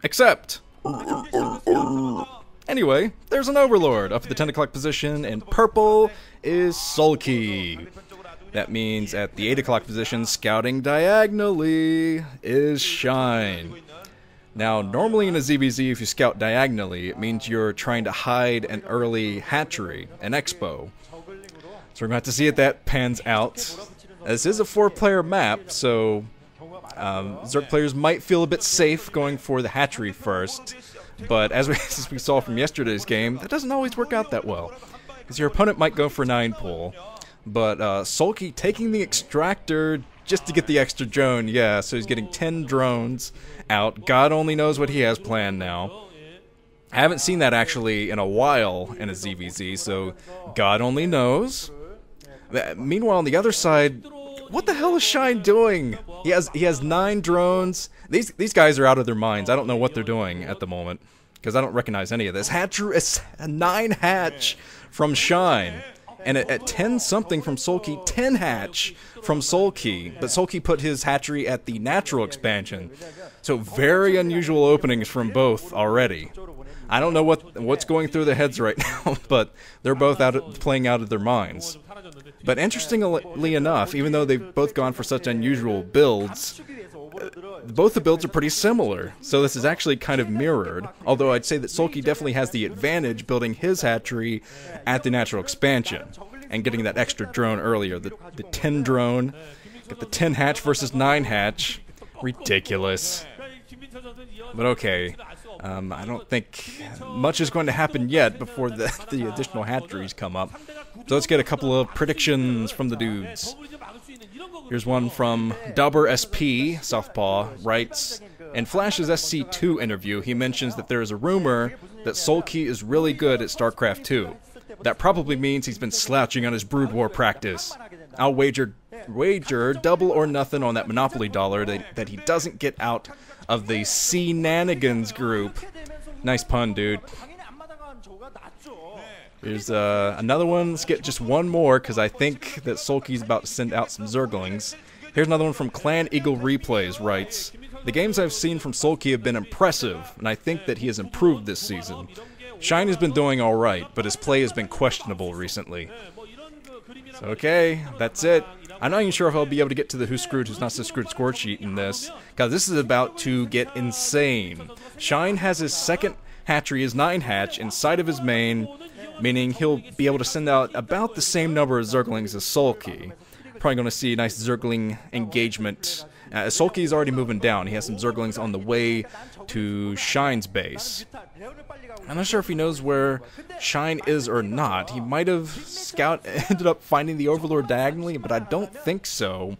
Except, anyway, there's an Overlord up at the 10 o'clock position, and purple is Soulkey. That means at the 8 o'clock position, scouting diagonally, is Shine. Now, normally in a ZVZ, if you scout diagonally, it means you're trying to hide an early hatchery, an expo. So we're going to have to see if that pans out. This is a 4-player map, so Zerg players might feel a bit safe going for the hatchery first, but as we saw from yesterday's game, that doesn't always work out that well, because your opponent might go for 9 pull, but Soulkey taking the extractor just to get the extra drone, yeah, so he's getting 10 drones out. God only knows what he has planned now. I haven't seen that actually in a while in a ZVZ, so God only knows. Meanwhile, on the other side, what the hell is Shine doing? He has 9 drones. These guys are out of their minds. I don't know what they're doing at the moment, because I don't recognize any of this. It's a 9 hatch from Shine, and at 10 something from Soulkey, 10 hatch from Soulkey. But Soulkey put his hatchery at the natural expansion, so very unusual openings from both already. I don't know what's going through their heads right now, but they're both playing out of their minds. But interestingly enough, even though they've both gone for such unusual builds, both the builds are pretty similar. So this is actually kind of mirrored, although I'd say that Soulkey definitely has the advantage building his hatchery at the natural expansion and getting that extra drone earlier. The 10 drone, get the 10 hatch versus 9 hatch. Ridiculous. But okay. I don't think much is going to happen yet before the additional hatcheries come up. So let's get a couple of predictions from the dudes. Here's one from Dauber SP, Southpaw, writes, in Flash's SC2 interview, he mentions that there is a rumor that Soulkey is really good at StarCraft 2. That probably means he's been slouching on his Brood War practice. I'll wager double or nothing on that Monopoly dollar that he doesn't get out of the C-nanigans group. Nice pun, dude. Here's another one. Let's get just one more, because I think that Soulkey's about to send out some Zerglings. Here's another one from Clan Eagle Replays, writes, the games I've seen from Soulkey have been impressive, and I think that he has improved this season. Shine has been doing alright, but his play has been questionable recently. So, okay, that's it. I'm not even sure if I'll be able to get to the Who's Screwed, Who's Not So Screwed score sheet in this, because this is about to get insane. Shine has his second hatchery, his 9 hatch, inside of his main, meaning he'll be able to send out about the same number of Zerglings as Soulkey. Probably going to see a nice Zergling engagement. Soulkey's already moving down. He has some Zerglings on the way to Shine's base. I'm not sure if he knows where Shine is or not. He might have ended up finding the Overlord diagonally, but I don't think so.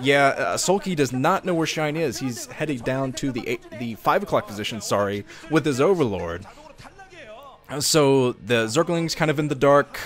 Yeah, Soulkey does not know where Shine is. He's heading down to the 5 o'clock position, sorry, with his Overlord. So the Zergling's kind of in the dark,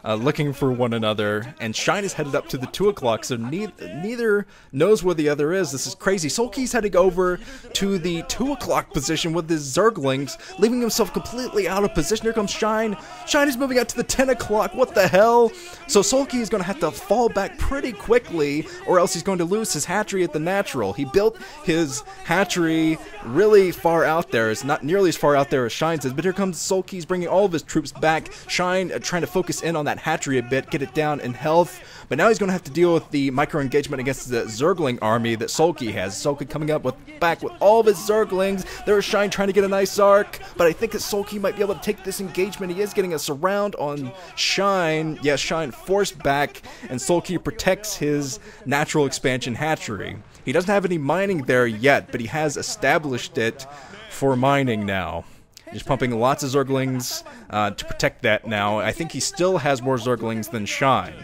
looking for one another, and Shine is headed up to the 2 o'clock, so neither knows where the other is. This is crazy. Soulkey's heading over to the 2 o'clock position with his Zerglings, leaving himself completely out of position. Here comes Shine. Shine is moving out to the 10 o'clock. What the hell? So Soulkey is going to have to fall back pretty quickly, or else he's going to lose his hatchery at the natural. He built his hatchery really far out there. It's not nearly as far out there as Shine's is, but here comes Soulkey's bringing all of his troops back. Shine trying to focus in on that that hatchery a bit, get it down in health. But now he's going to have to deal with the micro-engagement against the Zergling army that Soulkey has. Soulkey coming up back with all of his Zerglings. There's Shine trying to get a nice arc, but I think that Soulkey might be able to take this engagement. He is getting a surround on Shine. Yes, Shine forced back, and Soulkey protects his natural expansion hatchery. He doesn't have any mining there yet, but he has established it for mining now. He's pumping lots of Zerglings to protect that now. I think he still has more Zerglings than Shine.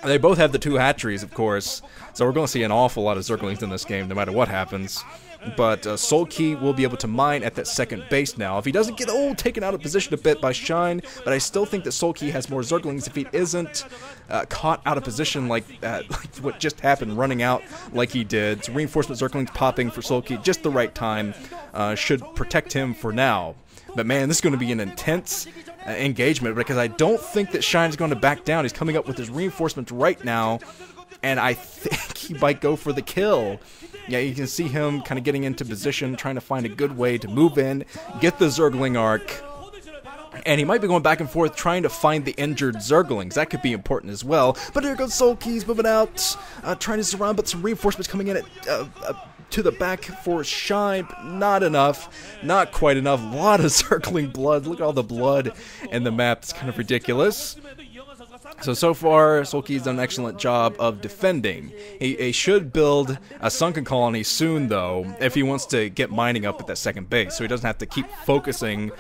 They both have the 2 hatcheries, of course, so we're going to see an awful lot of Zerglings in this game, no matter what happens. But Soulkey will be able to mine at that second base now. If he doesn't get taken out of position a bit by Shine, but I still think that Soulkey has more Zerglings if he isn't caught out of position like what just happened, running out like he did. So reinforcement Zerglings popping for Soulkey just the right time should protect him for now. But man, this is going to be an intense engagement, because I don't think that Shine's going to back down. He's coming up with his reinforcements right now, and I think he might go for the kill. Yeah, you can see him kind of getting into position, trying to find a good way to move in, get the Zergling arc, and he might be going back and forth trying to find the injured Zerglings. That could be important as well. But here goes Soulkey's moving out, trying to surround, but some reinforcements coming in at to the back for Shine, but not enough, not quite enough. A lot of Zergling blood. Look at all the blood in the map. It's kind of ridiculous. So far, Soulkey's done an excellent job of defending. He should build a sunken colony soon, though, if he wants to get mining up at that second base, so he doesn't have to keep focusing,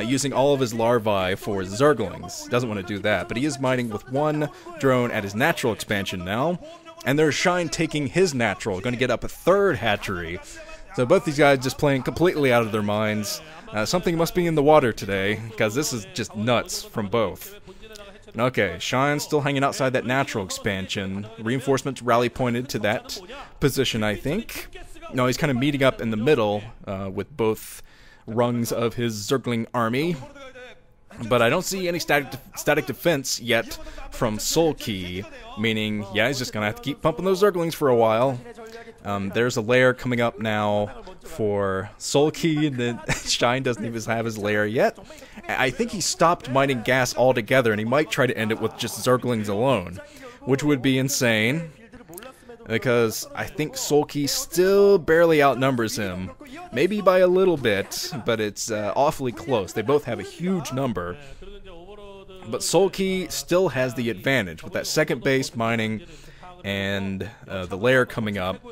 using all of his larvae for Zerglings. He doesn't want to do that, but he is mining with 1 drone at his natural expansion now. And there's Shine taking his natural, going to get up a 3rd hatchery. So both these guys just playing completely out of their minds. Something must be in the water today, because this is just nuts from both. Okay, Shine's still hanging outside that natural expansion. Reinforcements rally pointed to that position, I think. No, he's kind of meeting up in the middle with both rungs of his Zergling army. But I don't see any static defense yet from Soulkey, meaning, yeah, he's just going to have to keep pumping those Zerglings for a while. There's a lair coming up now for Soulkey, and then Shine doesn't even have his lair yet. I think he stopped mining gas altogether, and he might try to end it with just Zerglings alone, which would be insane, because I think Soulkey still barely outnumbers him. Maybe by a little bit, but it's awfully close. They both have a huge number. But Soulkey still has the advantage with that second base mining and the lair coming up.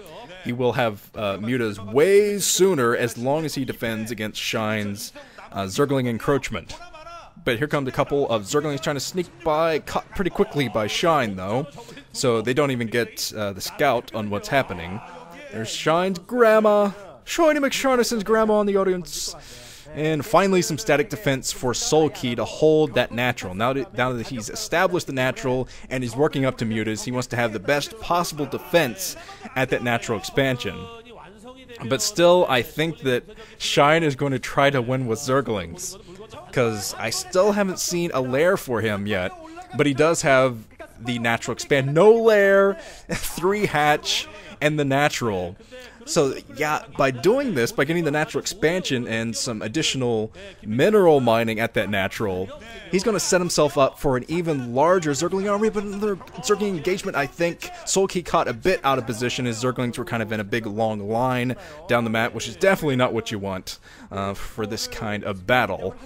He will have mutas way sooner as long as he defends against Shine's Zergling encroachment. But here comes a couple of Zerglings trying to sneak by, caught pretty quickly by Shine though, so they don't even get the scout on what's happening. There's Shine's grandma, Shiny McSharnison's grandma in the audience. And finally some static defense for Soulkey to hold that natural. Now that he's established the natural and he's working up to mutas, he wants to have the best possible defense at that natural expansion. But still, I think that Shine is going to try to win with Zerglings, because I still haven't seen a lair for him yet, but he does have the natural expand. No lair, 3 hatch, and the natural. So yeah, by doing this, by getting the natural expansion and some additional mineral mining at that natural, he's going to set himself up for an even larger Zergling army. But another Zergling engagement, I think Soulkey caught a bit out of position. His Zerglings were kind of in a big long line down the map, which is definitely not what you want for this kind of battle.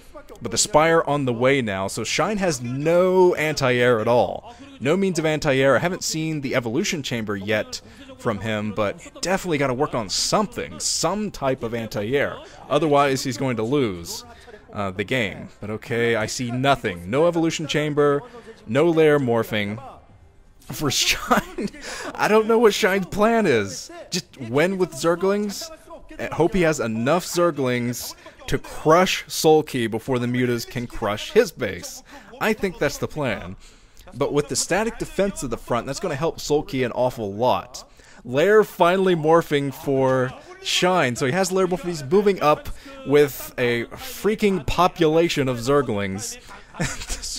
But the Spire on the way now, so Shine has no anti-air at all. No means of anti-air. I haven't seen the evolution chamber yet from him, but definitely got to work on something, some type of anti-air. Otherwise, he's going to lose the game. But okay, I see nothing. No evolution chamber, no lair morphing. For Shine, I don't know what Shine's plan is. Just win with Zerglings. Hope he has enough Zerglings to crush Soulkey before the mutas can crush his base. I think that's the plan. But with the static defense of the front, that's going to help Soulkey an awful lot. Lair finally morphing for Shine, so he has Lair morphing. He's moving up with a freaking population of Zerglings.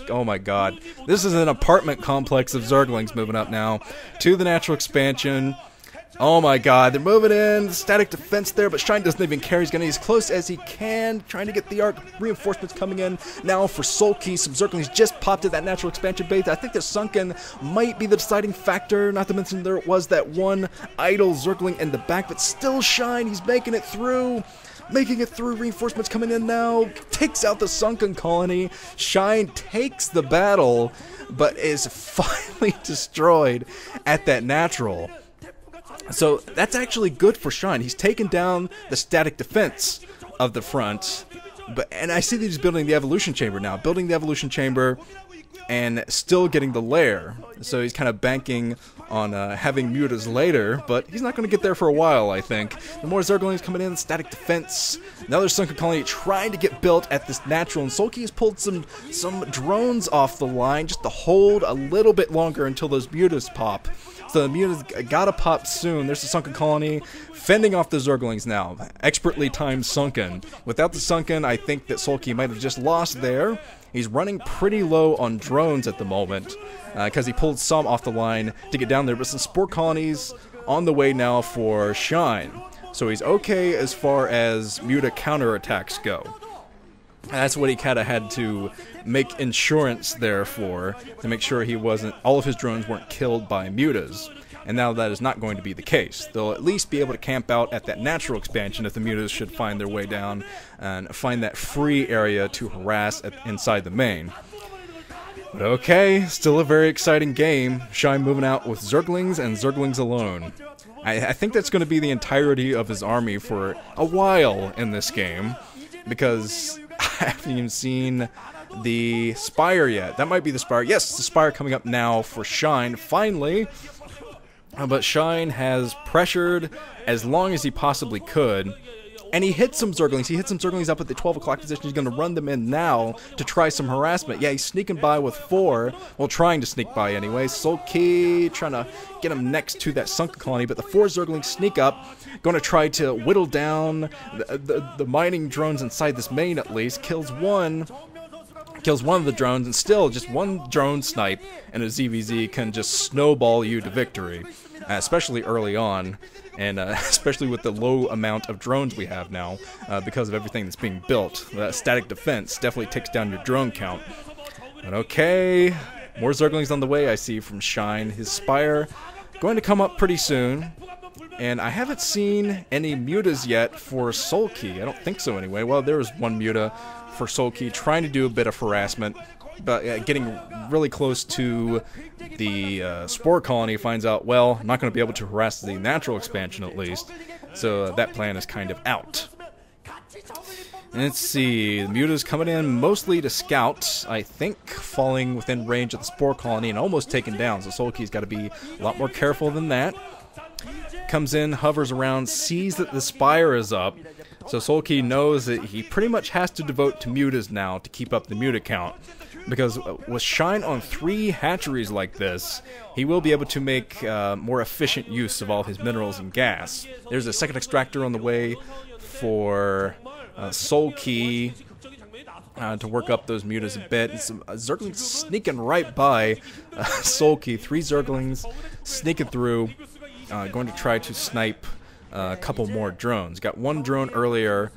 Oh my god. This is an apartment complex of Zerglings moving up now to the natural expansion. Oh my god, they're moving in, static defense there, but Shine doesn't even care. He's going to be as close as he can, trying to get the arc. Reinforcements coming in now for Soulkey. Some Zerglings just popped at that natural expansion base. I think the Sunken might be the deciding factor, not to mention there was that one idle Zergling in the back, but still Shine, he's making it through. Reinforcements coming in now, takes out the Sunken colony. Shine takes the battle, but is finally destroyed at that natural. So that's actually good for Shine. He's taken down the static defense of the front, and I see that he's building the evolution chamber now, and still getting the lair. So he's kind of banking on having mutas later, but he's not going to get there for a while, I think. The more Zerglings coming in, static defense. Another Sunken colony trying to get built at this natural, and Soulkey has pulled some drones off the line just to hold a little bit longer until those mutas pop. So the mutas gotta pop soon. There's the Sunken colony fending off the Zerglings now. Expertly timed Sunken. Without the Sunken, I think that Soulkey might have just lost there. He's running pretty low on drones at the moment because he pulled some off the line to get down there, but some Spore colonies on the way now for Shine. So he's okay as far as muta counterattacks go. That's what he kind of had to make insurance there for, to make sure all of his drones weren't killed by mutas. And now that is not going to be the case. They'll at least be able to camp out at that natural expansion if the mutas should find their way down and find that free area to harass inside the main. But okay, still a very exciting game. Shine moving out with Zerglings and Zerglings alone. I think that's going to be the entirety of his army for a while in this game, because I haven't even seen the Spire yet. That might be the Spire. Yes, the Spire coming up now for Shine, finally. But Shine has pressured as long as he possibly could. And he hit some Zerglings. He hit some Zerglings up at the 12 o'clock position. He's going to run them in now to try some harassment. Yeah, he's sneaking by with 4. Well, trying to sneak by anyway. Soulkey trying to get him next to that Sunken colony. But the 4 Zerglings sneak up. Going to try to whittle down the mining drones inside this main at least. Kills one of the drones, and still just one drone snipe and a ZVZ can just snowball you to victory, especially early on, and especially with the low amount of drones we have now because of everything that's being built. That static defense definitely takes down your drone count. But okay, more Zerglings on the way I see from Shine. His Spire going to come up pretty soon. And I haven't seen any mutas yet for Soulkey. I don't think so anyway. Well, there was one muta for Soulkey trying to do a bit of harassment, but getting really close to the Spore colony, finds out, well, I'm not going to be able to harass the natural expansion at least. So that plan is kind of out. Let's see, the mutas coming in mostly to scout, I think, falling within range of the Spore colony and almost taken down. So Soulkey's got to be a lot more careful than that. Comes in, hovers around, sees that the Spire is up, so Soulkey knows that he pretty much has to devote to mutas now to keep up the muta count, because with Shine on 3 hatcheries like this, he will be able to make more efficient use of all his minerals and gas. There's a second extractor on the way for Soulkey to work up those mutas a bit. And some Zerglings sneaking right by Soulkey. 3 Zerglings sneaking through. Going to try to snipe a couple more drones. Got 1 drone earlier,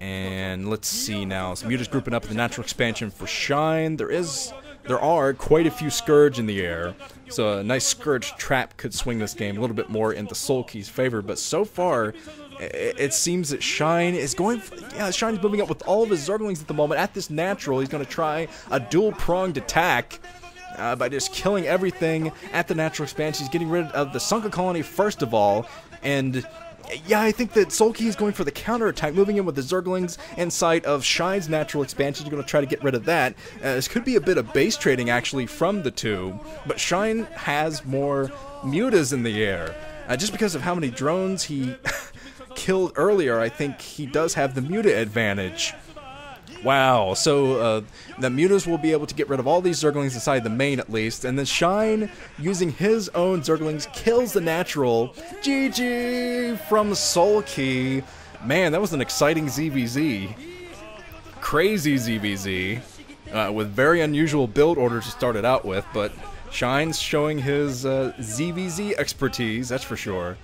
and let's see now. Some mutas grouping up in the natural expansion for Shine. There are quite a few Scourge in the air, so a nice Scourge trap could swing this game a little bit more into Soulkey's favor. But so far, it seems that Shine is going. Shine's moving up with all of his Zerglings at the moment. At this natural, he's going to try a dual-pronged attack. By just killing everything at the natural expansion. He's getting rid of the Sunken colony first of all, and yeah, I think that Soulkey is going for the counterattack, moving in with the Zerglings inside of Shine's natural expansion. He's going to try to get rid of that. This could be a bit of base trading actually from the two, but Shine has more mutas in the air. Just because of how many drones he killed earlier, I think he does have the muta advantage. Wow, so the mutas will be able to get rid of all these Zerglings inside the main at least, and then Shine, using his own Zerglings, kills the natural. GG from Soulkey. Man, that was an exciting ZVZ. Crazy ZVZ, with very unusual build order to start it out with, but Shine's showing his ZVZ expertise, that's for sure.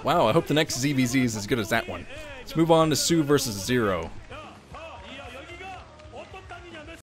Wow, I hope the next ZVZ is as good as that one. Let's move on to Sue versus Zero.